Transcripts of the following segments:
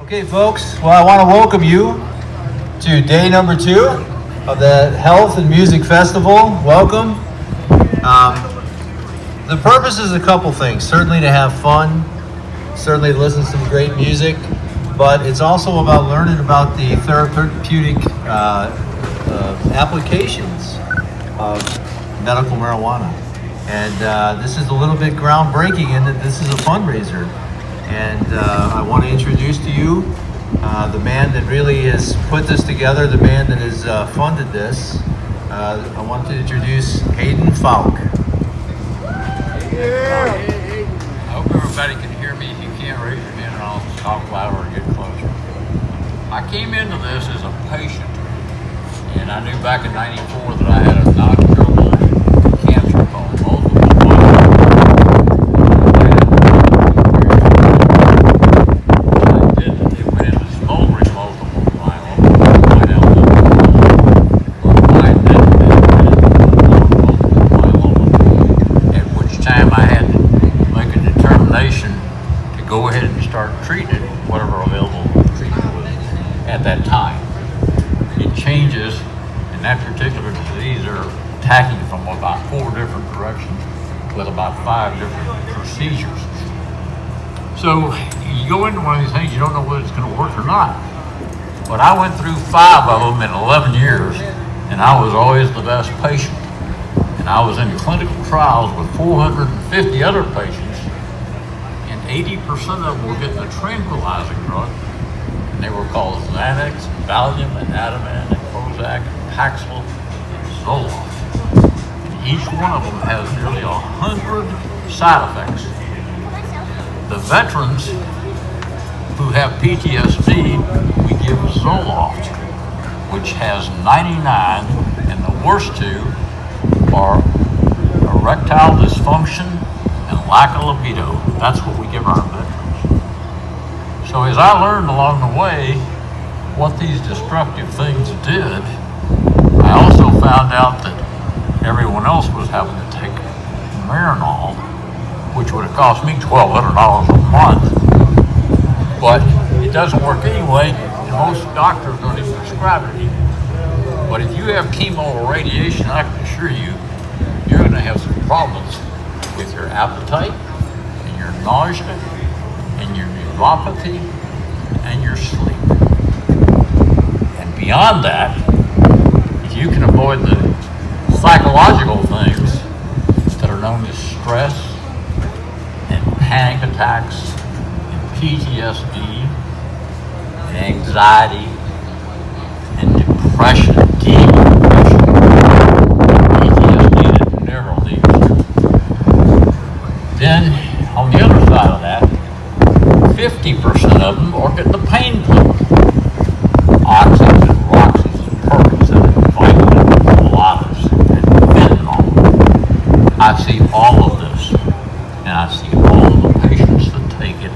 Okay, folks, well, I want to welcome you to day number 2 of the Health and Music Festival. Welcome. The purpose is a couple things. Certainly to have fun, certainly to listen to some great music, but it's also about learning about the therapeutic applications of medical marijuana. And this is a little bit groundbreaking in that this is a fundraiser. And I want to introduce to you the man that really has put this together, the man that has funded this. I want to introduce Haydon Falk. Yeah. I hope everybody can hear me. If you can't, raise your hand and I'll talk louder or get closer. I came into this as a patient, and I knew back in '94 that I had a non-curable cancer called multiple sclerosis. Go ahead and start treating whatever available treatment was at that time. It changes, and that particular disease are attacking from about 4 different directions with about 5 different procedures. So you go into one of these things, you don't know whether it's going to work or not. But I went through 5 of them in 11 years, and I was always the best patient. And I was in clinical trials with 450 other patients. 80% of them were getting a tranquilizing drug, and they were called Xanax, Valium, and Ativan, and Prozac, and Paxil, and Zoloft. And each one of them has nearly 100 side effects. The veterans who have PTSD, we give Zoloft, which has 99, and the worst 2 are erectile dysfunction and lack of libido. That's what we give our veterans. So as I learned along the way what these destructive things did, I also found out that everyone else was having to take Marinol, which would have cost me $1,200 a month. But it doesn't work anyway, and most doctors don't even prescribe it anymore. But if you have chemo or radiation, I can assure you, you're going to have some problems with your appetite, and your nausea, and your neuropathy, and your sleep. And beyond that, if you can avoid the psychological things that are known as stress, and panic attacks, and PTSD, and anxiety, and depression, deep depression, PTSD that never leaves. Then, on the other side of that, 50% of them are getting the painkiller. Oxys and Roxys and Percocet and Vicodin and Pilates and fentanyl. I see all of this, and I see all of the patients that take it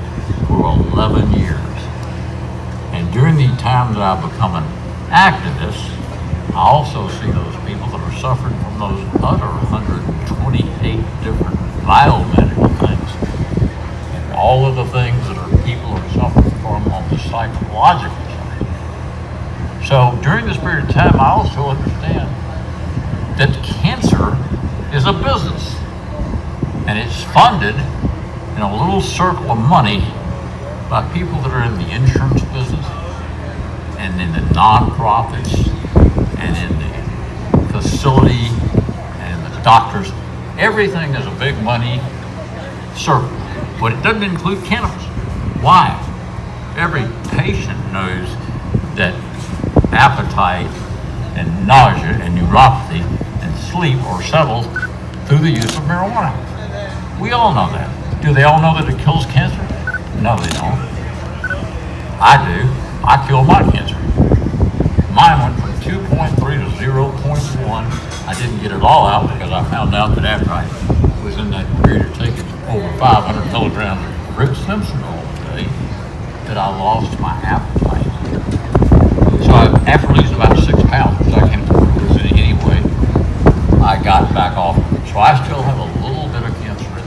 for 11 years. And during the time that I've become an activist, I also see those people that are suffering from those other 128 different biomedical things, and all of the things that people are suffering from on the psychological side. So during this period of time, I also understand that cancer is a business, and it's funded in a little circle of money by people that are in the insurance business, and in the nonprofits, and in the facility, and the doctors. Everything is a big money circle, but it doesn't include cannabis. Why? Every patient knows that appetite and nausea and neuropathy and sleep are settled through the use of marijuana. We all know that. Do they all know that it kills cancer? No, they don't. I do. I killed my cancer. Mine went from 2.3 to 0.1. I didn't get it all out because I found out that after I was in that period of taking over 500 milligrams of Rip Simpson all day, that I lost my appetite. So after losing about 6 pounds, because I can't lose it anyway, I got back off. So I still have a little bit of cancer in me.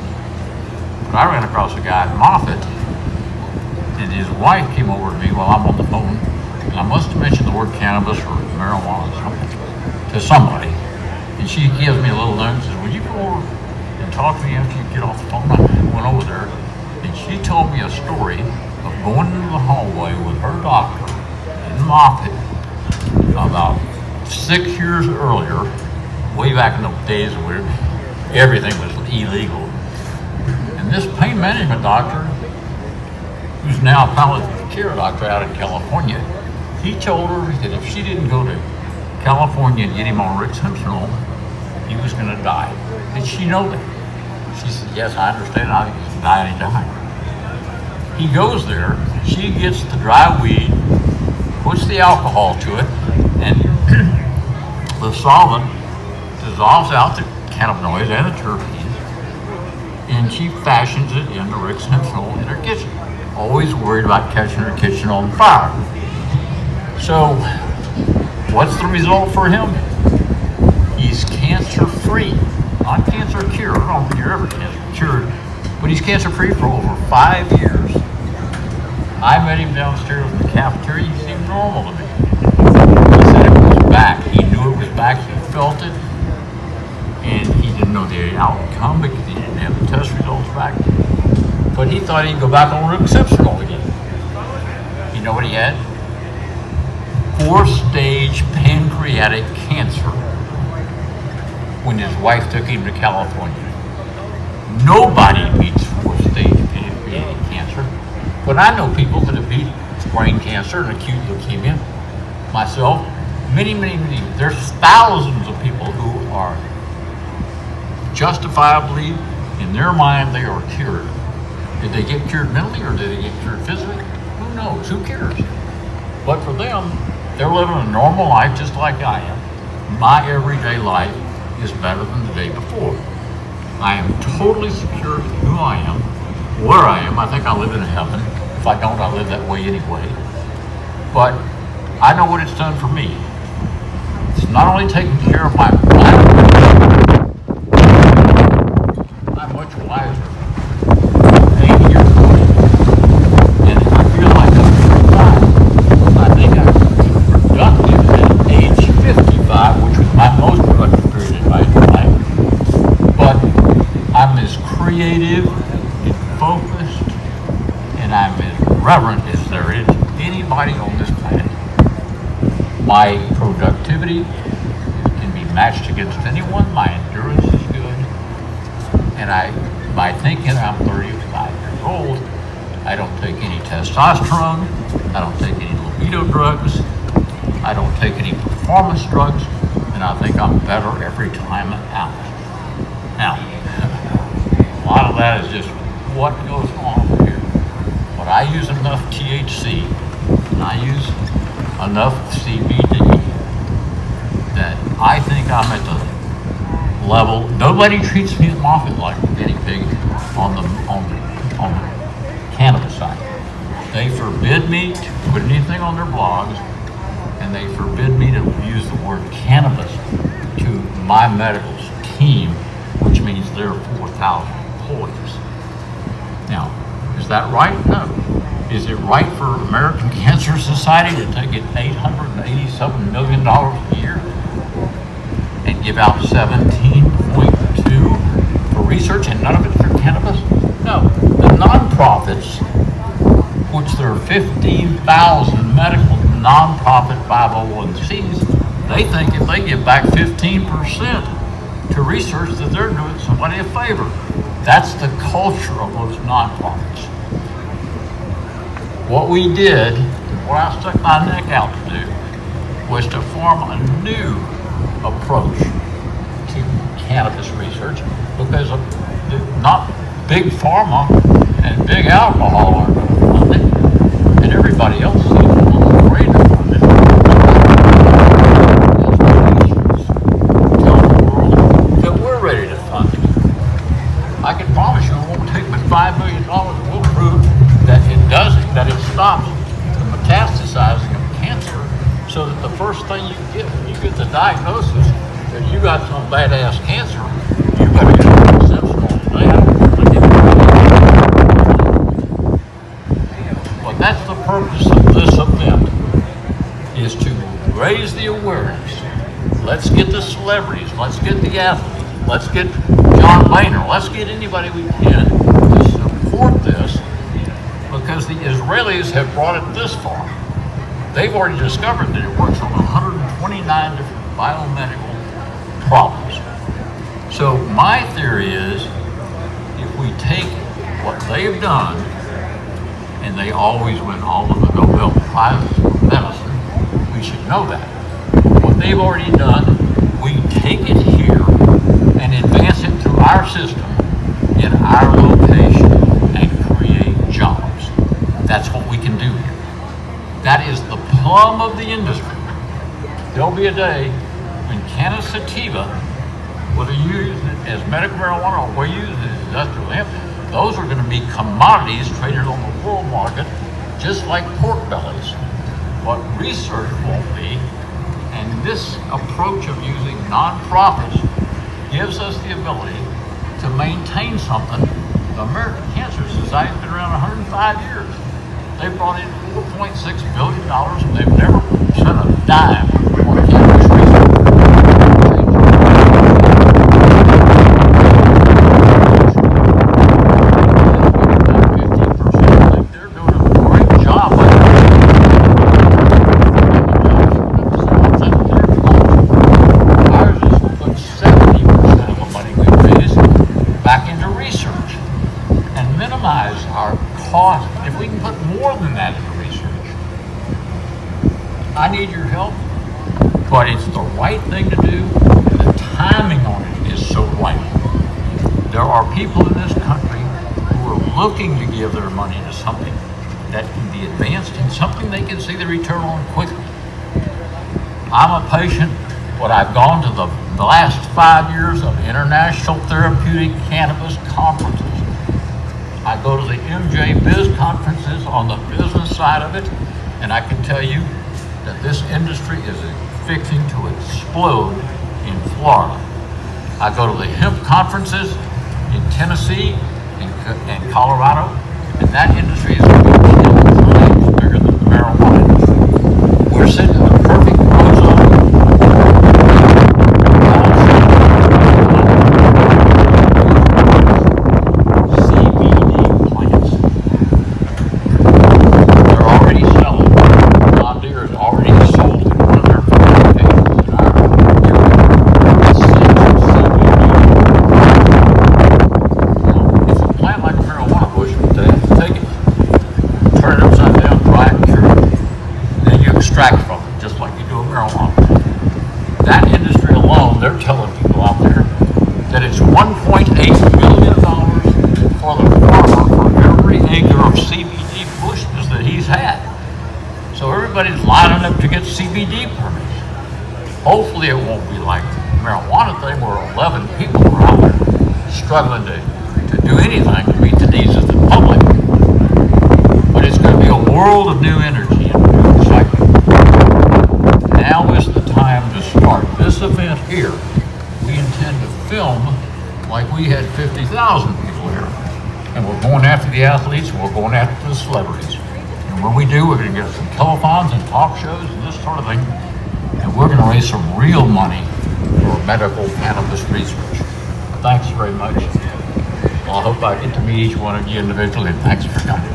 But I ran across a guy at Moffitt and his wife came over to me while I'm on the phone, and I must have mentioned the word cannabis or marijuana or something to somebody. And she gives me a little note and says, "Would you go over and talk to me after you get off the phone?" I went over there, and she told me a story of going into the hallway with her doctor in Moffat about 6 years earlier, way back in the days where everything was illegal. And this pain management doctor, who's now a palliative care doctor out in California, he told her that if she didn't go to California and get him on Rexentanil, he was going to die. Did she know that? She said, "Yes, I understand. I think he's going to die anytime." He goes there, she gets the dry weed, puts the alcohol to it, and the solvent dissolves out the cannabinoids and the terpenes, and she fashions it into Rexentanil in her kitchen. Always worried about catching her kitchen on fire. So, what's the result for him? He's cancer-free. Not cancer cured. I don't think you're ever cancer cured, but he's cancer-free for over 5 years. I met him downstairs in the cafeteria. He seemed normal to me. He said it was back. He knew it was back. He felt it. And he didn't know the outcome because he didn't have the test results back. But he thought he'd go back on Rexentanil again. You know what he had? 4-stage pancreatic cancer when his wife took him to California. Nobody beats 4-stage pancreatic cancer. But I know people that have beat brain cancer and acute leukemia. Myself, many. There's thousands of people who are justifiably, in their mind, they are cured. Did they get cured mentally or did they get cured physically? Who knows? Who cares? But for them, they're living a normal life just like I am. My everyday life is better than the day before. I am totally secure in who I am, where I am. I think I live in heaven. If I don't, I live that way anyway. But I know what it's done for me. It's not only taking care of my mind, I'm much wiser. 8 years ago. And I feel like I'm 55. I think I'm productive at age 55, which was my most productive period in my life. But I'm as creative and focused, and I'm as reverent as there is anybody on this planet. My productivity can be matched against anyone. My endurance is good. And by thinking I'm 35 years old, I don't take any testosterone. I don't take any libido drugs. I don't take any performance drugs. And I think I'm better every time out. Now, a lot of that is just what goes on over here. But I use enough THC and I use enough CBD that I think I'm at the level. Nobody treats me at Moffat like a guinea pig on the cannabis side. They forbid me to put anything on their blogs, and they forbid me to use the word cannabis to my medical team, which means there are 4,000 employees. Now, is that right? No. Is it right for American Cancer Society to take it $887 million a year and give out 17.2 for research and none of it for cannabis? No. The nonprofits, which there are 15,000 medical nonprofit 501cs, they think if they give back 15% to research that they're doing somebody a favor. That's the culture of those nonprofits. What we did, what I stuck my neck out to do, was to form a new approach to cannabis research because of not big pharma and big alcohol aren't going to fund it, and everybody else seems a little afraid to fund it. Tell the world that we're ready to fund it. I can promise you it won't take but $5 million. We'll prove that it doesn't, that it stops the metastasizing of cancer, so that the first thing you get when you get the diagnosis that you got some badass cancer, you better get a reception on that. But purpose of this event is to raise the awareness. Let's get the celebrities, let's get the athletes, let's get John Boehner, let's get anybody we can to support this, because the Israelis have brought it this far. They've already discovered that it works on 129 different biomedical problems. So my theory is, if we take what they've done, and they always win all of the Nobel Prizes for medicine, we should know that. What they've already done, we take it here and advance it through our system in our location and create jobs. That's what we can do here. That is the plum of the industry. There'll be a day when cannabis sativa, whether you use it as medical marijuana or we use it as industrial hemp, those are going to be commodities traded on the world market, just like pork bellies. What research won't be, and this approach of using nonprofits gives us the ability to maintain something. The American Cancer Society has been around 105 years. They brought in $4.6 billion and they've never spent a dime on cannabis research. They're doing a great job. Ours is to put 70% of the money we raise back into research and minimize our cost. If we can put more than that into research, I need your help, but it's the right thing to do. The timing on it is so right. There are people in this country who are looking to give their money to something that can be advanced and something they can see the return on quickly. I'm a patient, but I've gone to the last 5 years of international therapeutic cannabis conferences. I go to the MJ Biz conferences on the business side of it, and I can tell you that this industry is fixing to explode in Florida. I go to the hemp conferences in Tennessee and Colorado, and that industry is going to be 10 times bigger than the marijuana industry. We're sitting in the perfect ozone. Extract from it, just like you do a marijuana. That industry alone, they're telling people out there that it's $1.8 million for the farmer for every acre of CBD bushes that he's had. So everybody's lining up to get CBD permits. Hopefully it won't be like the marijuana thing where 11 people are out there struggling to do anything to meet the needs of the public. But it's going to be a world of new energy and new excitement. Now is the time to start this event here. We intend to film like we had 50,000 people here. And we're going after the athletes, and we're going after the celebrities. And when we do, we're going to get some telethons and talk shows and this sort of thing. And we're going to raise some real money for medical cannabis research. Thanks very much. Well, I hope I get to meet each one of you individually, and thanks for coming.